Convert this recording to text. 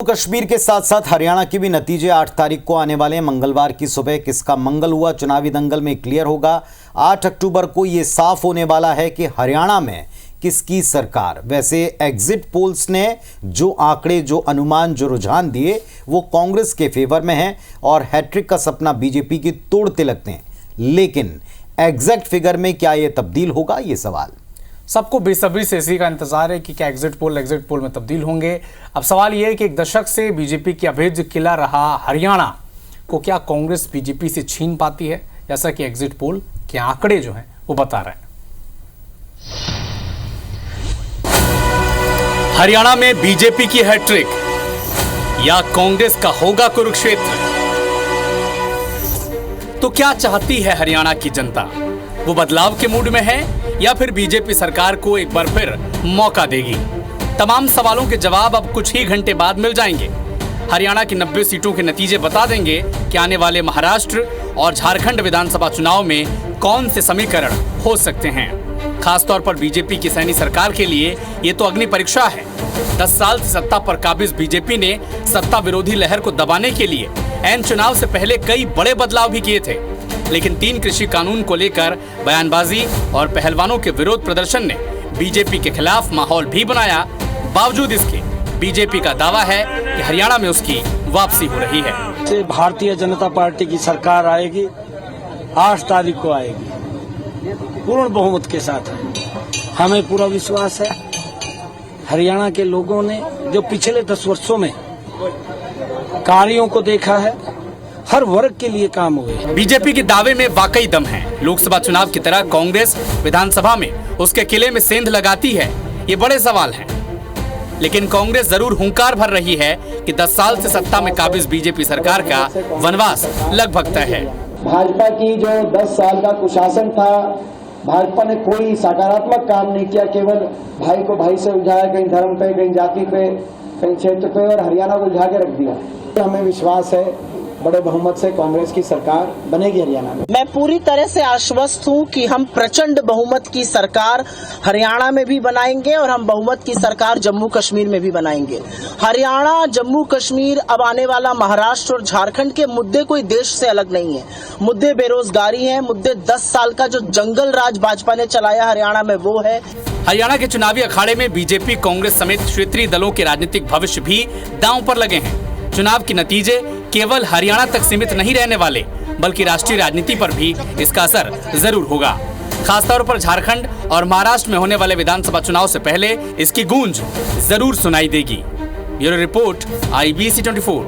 कश्मीर के साथ साथ हरियाणा के भी नतीजे 8 तारीख को आने वाले हैं। मंगलवार की सुबह किसका मंगल हुआ चुनावी दंगल में क्लियर होगा। 8 अक्टूबर को यह साफ होने वाला है कि हरियाणा में किसकी सरकार। वैसे एग्जिट पोल्स ने जो आंकड़े, जो अनुमान, जो रुझान दिए वो कांग्रेस के फेवर में हैं और हैट्रिक का सपना बीजेपी की तोड़ते लगते हैं। लेकिन एग्जैक्ट फिगर में क्या यह तब्दील होगा, ये सवाल सबको बेसब्री से इसी का इंतजार है कि क्या एग्जिट पोल में तब्दील होंगे। अब सवाल यह है कि एक दशक से बीजेपी की अभेद्य किला रहा हरियाणा को क्या कांग्रेस बीजेपी से छीन पाती है, जैसा कि एग्जिट पोल के आंकड़े जो हैं वो बता रहे हैं। हरियाणा में बीजेपी की हैट्रिक या कांग्रेस का होगा कुरुक्षेत्र। तो क्या चाहती है हरियाणा की जनता? वो बदलाव के मूड में है या फिर बीजेपी सरकार को एक बार फिर मौका देगी? तमाम सवालों के जवाब अब कुछ ही घंटे बाद मिल जाएंगे। हरियाणा की 90 सीटों के नतीजे बता देंगे कि आने वाले महाराष्ट्र और झारखंड विधानसभा चुनाव में कौन से समीकरण हो सकते हैं। खासतौर पर बीजेपी की सैनी सरकार के लिए ये तो अग्नि परीक्षा है। 10 साल से सत्ता पर काबिज बीजेपी ने सत्ता विरोधी लहर को दबाने के लिए ऐन चुनाव से पहले कई बड़े बदलाव भी किए थे, लेकिन 3 कृषि कानून को लेकर बयानबाजी और पहलवानों के विरोध प्रदर्शन ने बीजेपी के खिलाफ माहौल भी बनाया। बावजूद इसके बीजेपी का दावा है कि हरियाणा में उसकी वापसी हो रही है। भारतीय जनता पार्टी की सरकार आएगी, 8 तारीख को आएगी, पूर्ण बहुमत के साथ। हमें पूरा विश्वास है। हरियाणा के लोगों ने जो पिछले 10 वर्षों में कार्यों को देखा है, हर वर्ग के लिए काम हुए। बीजेपी के दावे में वाकई दम है। लोकसभा चुनाव की तरह कांग्रेस विधानसभा में उसके किले में सेंध लगाती है, ये बड़े सवाल हैं। लेकिन कांग्रेस जरूर हुंकार भर रही है कि 10 साल से सत्ता में काबिज बीजेपी सरकार का वनवास लगभग तय है। भाजपा की जो 10 साल का कुशासन था, भाजपा ने कोई सकारात्मक काम नहीं किया, केवल भाई को भाई से उलझाया, कहीं धर्म पे, कहीं जाति पे, कहीं क्षेत्र पे, और हरियाणा को उलझा के रख दिया। हमें विश्वास है बड़े बहुमत से कांग्रेस की सरकार बनेगी हरियाणा में। मैं पूरी तरह से आश्वस्त हूं कि हम प्रचंड बहुमत की सरकार हरियाणा में भी बनाएंगे और हम बहुमत की सरकार जम्मू कश्मीर में भी बनाएंगे। हरियाणा, जम्मू कश्मीर, अब आने वाला महाराष्ट्र और झारखंड के मुद्दे कोई देश से अलग नहीं है। मुद्दे बेरोजगारी हैं, मुद्दे 10 साल का जो जंगल राज भाजपा ने चलाया हरियाणा में वो है। हरियाणा के चुनावी अखाड़े में बीजेपी, कांग्रेस समेत क्षेत्रीय दलों के राजनीतिक भविष्य भी दांव पर लगे हैं। चुनाव के नतीजे केवल हरियाणा तक सीमित नहीं रहने वाले, बल्कि राष्ट्रीय राजनीति पर भी इसका असर जरूर होगा। खासतौर पर झारखंड और महाराष्ट्र में होने वाले विधानसभा चुनाव से पहले इसकी गूंज जरूर सुनाई देगी। Bureau report, IBC 24।